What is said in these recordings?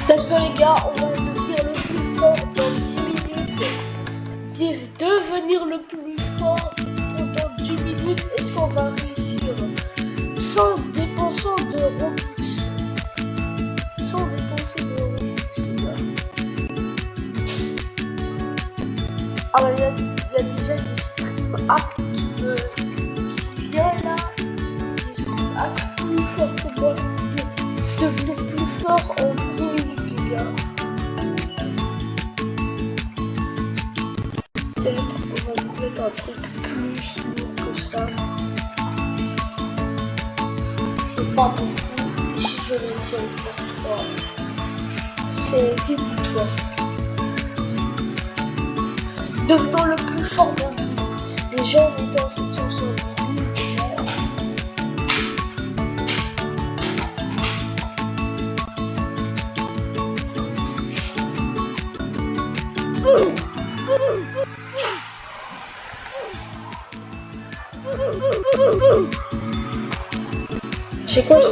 Let's go les gars, on va devenir le plus fort dans 10 minutes. Devenir le plus fort pendant 10 minutes, est-ce qu'on va réussir sans dépenser de Robux? Sans dépenser de Robux les gars. Ah bah il y a déjà des stream hacks qui viennent là. Des stream hacks plus forts que moi. Devenir plus fort en 10 minutes les gars. Peut-être on va vous mettre un truc plus lourd que ça. C'est pas beaucoup. Ici je vais dire pour toi. C'est vite pour toi. Devenons le plus fort dans le monde. Les gens étaient en 778 déjà. C'est quoi ça?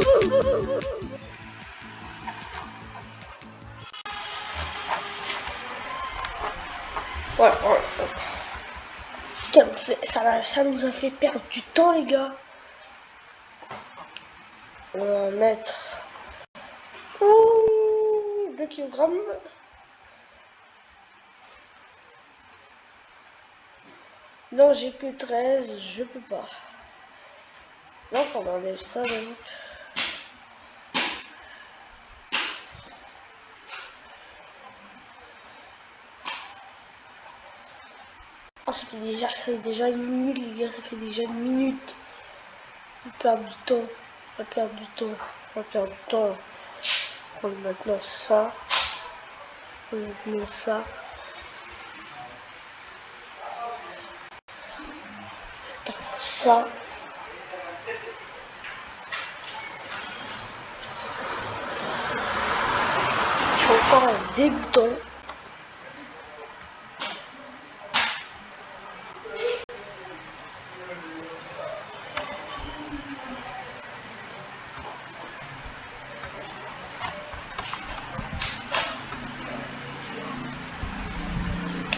Ouais. Ça nous a fait perdre du temps les gars. On va mettre 2 kg. Non, j'ai que 13, je peux pas. Non, on enlève ça donc. Oh, ça fait déjà une minute les gars, ça fait déjà une minute. On perd du temps, on perd du temps. On prend maintenant ça. On met ça. Ça. Je suis encore un débutant.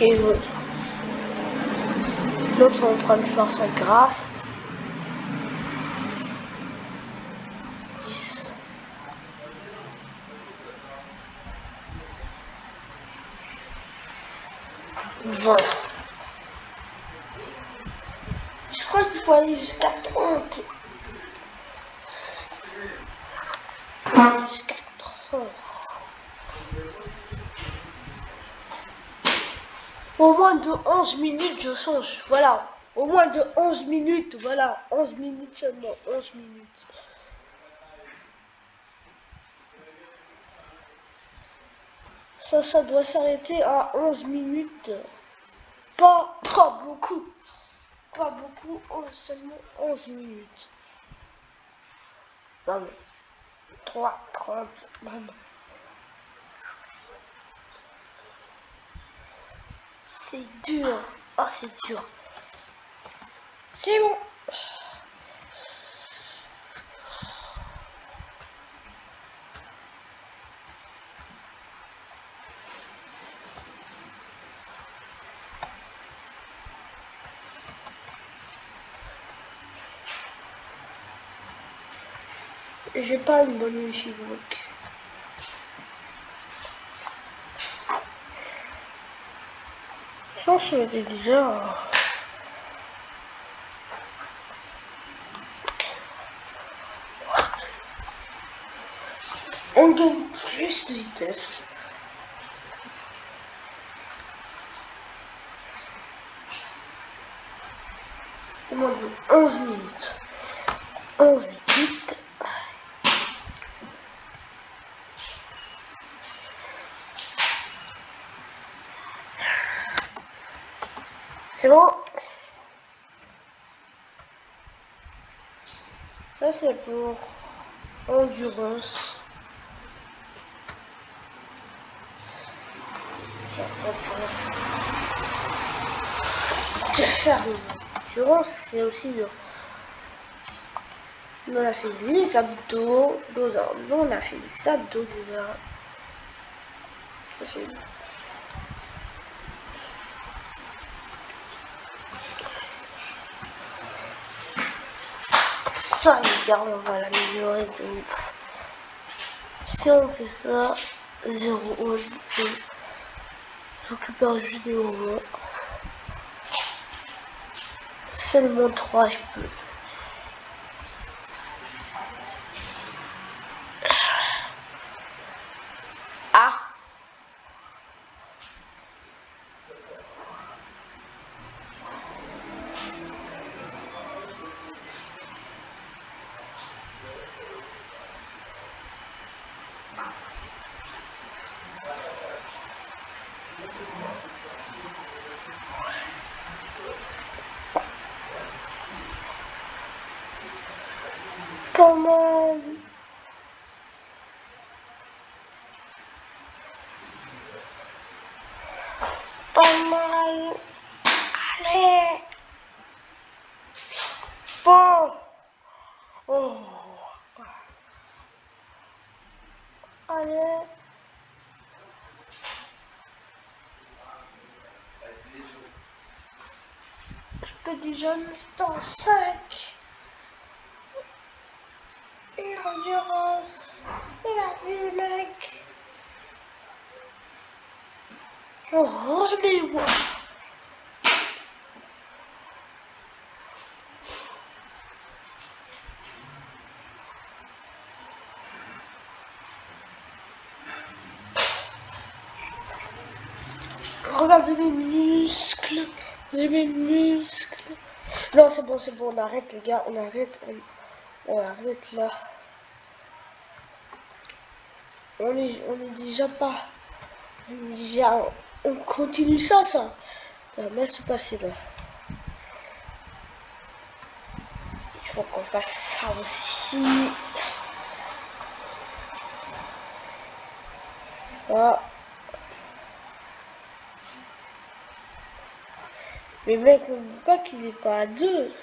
Et l'autre est en train de faire sa grâce. 10. 20. Je crois qu'il faut aller jusqu'à 30. Jusqu'à 30. Au moins de 11 minutes, je change. Voilà. Au moins de 11 minutes. Voilà. 11 minutes seulement. 11 minutes. Ça doit s'arrêter à 11 minutes. Pas beaucoup. Pas beaucoup. Seulement 11 minutes. Non mais. 3:30. Vraiment. C'est dur. Ah, c'est dur. C'est bon. J'ai pas une bonne wifi donc. Ça c'était déjà. On gagne plus de vitesse. Au moins de 11 minutes. 11 minutes. C'est bon. Ça c'est pour endurance. De faire l'endurance, c'est aussi dur. On a fait les abdos, on a fait les abdos déjà. facile. Ça, regarde, on va l'améliorer de ouf. Si on fait ça, 0, 1, 2, récupère juste des euros. Seulement 3, je peux. Ah! Pas mal. Pas mal. Allez. Bon. Oh. Allez. Je peux déjà mettre en 5. L'endurance, c'est la vie, mec. Oh, remets-moi. Regardez mes muscles. Mes muscles. Non, c'est bon, on arrête, les gars. On arrête. On arrête là. On est déjà pas. On continue ça. Ça va mal se passer là. Il faut qu'on fasse ça aussi. Ça. Mais mec, on ne dit pas qu'il n'est pas à 2.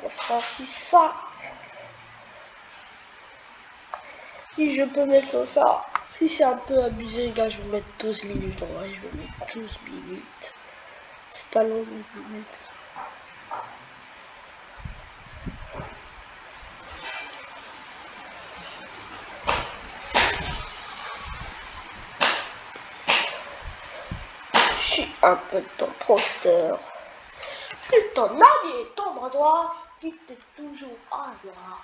On fera aussi ça. Si je peux mettre ça. Si c'est un peu abusé, les gars, je vais mettre 12 minutes. En vrai, je vais mettre 12 minutes. C'est pas long, 12 minutes. Je suis un peu ton prosteur. Ton allié tombe à droite, qui t'es toujours à droite.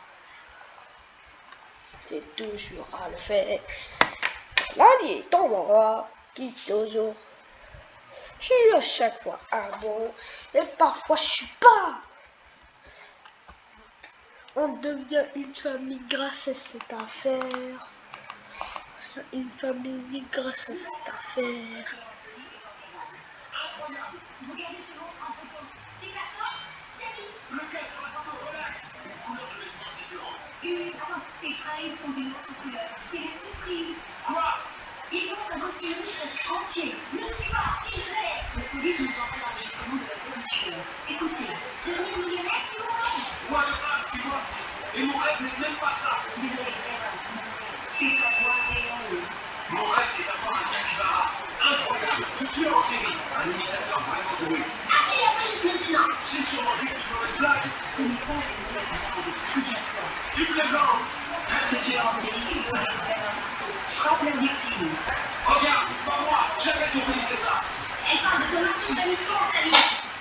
C'est toujours à le faire. L'allié tombe à droite, qui toujours. Je suis à chaque fois un bon, et parfois je suis pas. On devient une famille grâce à cette affaire. Une famille grâce à cette affaire. Regardez ce monstre en photo. C'est pas toi? C'est lui. Le gars sur la photo, relax. Les couleurs deviennent différentes. Attends, ces fringues sont d'une autre couleur. C'est la surprise. Quoi? Il porte un costume presque entier. Mais tu vas, tire-les. La police nous envoie l'enregistrement de la voiture. Écoutez, devenir millionnaire, c'est mon rêve. Quoi de rêve, tu vois? Et mon rêve n'est même pas ça. Désolé, erreur. C'est ta voix réelle. Mon rêve est d'avoir un capybara incroyable. Je suis en série. Un imitateur vraiment doué. Appelez la police maintenant. C'est sûrement juste une mauvaise blague. Ce n'est pas une mauvaise blague. Souviens-toi. Tu plaisantes. Ce tueur en série utilise même un couteau. Frappe la victime. Regarde, pas moi. Jamais d'utiliser ça. Elle parle de ton martyr de mission, Sally.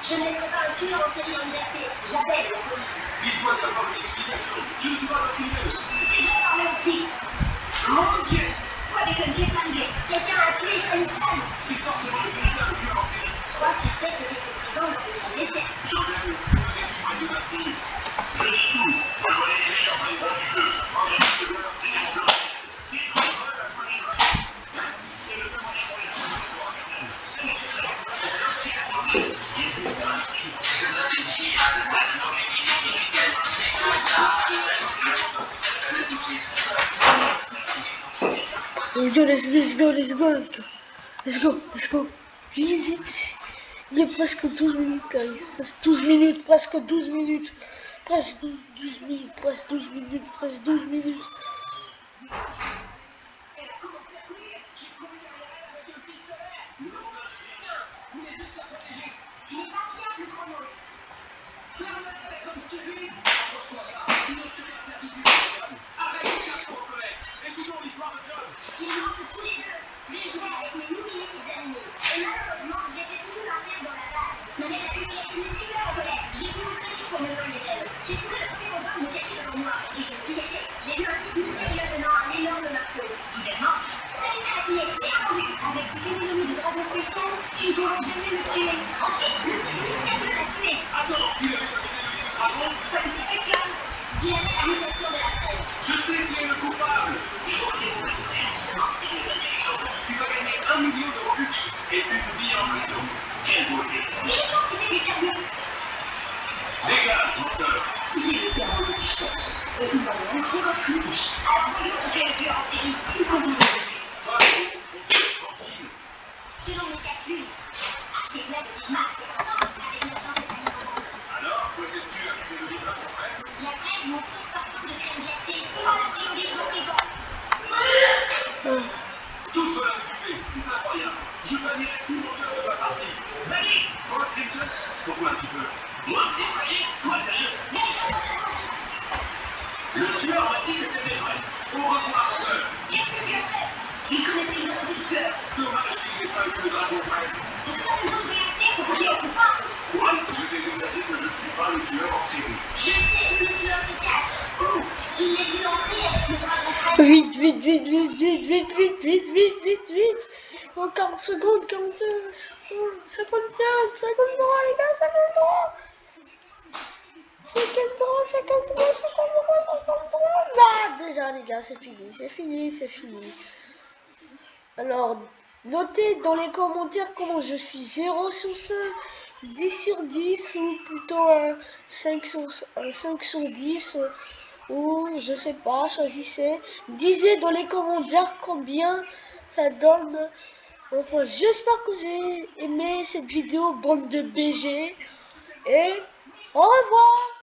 Je ne laisserai pas un tueur en série en liberté. J'appelle la police. Il doit y avoir une explication. Je ne suis pas un criminel. C'est bien parler aux flics. Mon Dieu. Quoi, déconne, qu'est-ce que ça? Quelqu'un a tué Sally Chan. C'est forcément le véritable tueur en série. 3 suspects étaient présents lors de son décès. J'en ai vu que vous êtes témoin de ma fille. Je dis tout. Je connais les meilleurs vrais du jeu. En même temps que je leur tire mon blanc. Dites-moi la folie. C'est le seul moyen pour les gens de jouer pour un film. C'est le secret. Let's go, let's go, let's go, let's go, let's go. Let's go, let's go. Vite. Il y a presque 12 minutes là. Il y a presque 12 minutes, presque 12 minutes. Presque 12 minutes, presque 12 minutes, presque 12 minutes. Elle a commencé à courir. J'ai couru derrière elle avec un pistolet. Non, un chien. Vous voulez juste la protéger. Tu n'es pas fiable, Chronos. Ferme-la comme je te dis. Approche-toi là, sinon je te laisse la figure. Arrête de casser en colère. Écoutons l'histoire de John. Ils mentent tous les deux. J'ai joué avec mes millimétriques d'ennemis. Et malheureusement, j'étais toujours la merde dans la base. Ma mère a été une tueur en colère. J'ai voulu très vite pour me voler d'elle. J'ai trouvé le premier revoir me cacher devant moi. Et je me suis caché. J'ai vu un type mystérieux tenant un énorme marteau. Soudainement, celui qui a appuyé, j'ai répondu. Avec ce phénomène de dragon spécial, tu ne pourras jamais me tuer. Ensuite, le type mystérieux l'a tué. Attends, il avait pas donné le dragon. Comme si spécial. Il avait la mutation de la fraise. Je sais qui est le coupable. Je connais mon frère, justement, si je lui donne quelque chose. Tu vas gagner 1 million de Robux et une vie en prison. Quelle beauté. Vérifions si c'est mystérieux. Dégage, menteur. J'ai le serment que tu cherches. Et il va même encore plus riche. Alors voyons si tu es le tueur en série. Tout comme vous voulez. Tranquille. Selon mes calculs, acheter plein de Max c'est content avec l'argent de ta livre. Alors, quoi sais-tu avec le livre à ton presse? La fraise monte tout partant de crème glacée. On a pris au des prison. Tout cela est coupé, c'est incroyable. Je bannirai tout menteur de ma partie. Banni. Toi, Crimson, pourquoi un petit peu? Moi, défaillir? Toi, sérieux? Le tueur m'a dit que c'était vrai. Au revoir, menteur. Qu'est-ce que tu as fait? Il connaissait l'identité du tueur. Dommage qu'il n'ait pas eu le dragon fraise. Mais c'est pas une bonne réalité pour qu'il en coupe pas. Quoi? Je t'ai déjà dit que je ne suis pas le tueur en série. Je sais où le tueur se cache. Où? Il n'est plus entré avec le dragon fraise. Vite, vite, vite, vite, vite, vite, vite, vite, vite, vite, vite. En 40 secondes, 40 secondes, 53, les gars, 53. 53, 53, 53, 53. Ah, déjà, les gars, c'est fini, c'est fini, c'est fini. Alors, notez dans les commentaires comment je suis 0 sur 5, 10 sur 10, ou plutôt un 5 sur 10, ou je sais pas, choisissez. Disez dans les commentaires combien ça donne. Enfin, j'espère que vous avez aimé cette vidéo, bande de BG, et au revoir.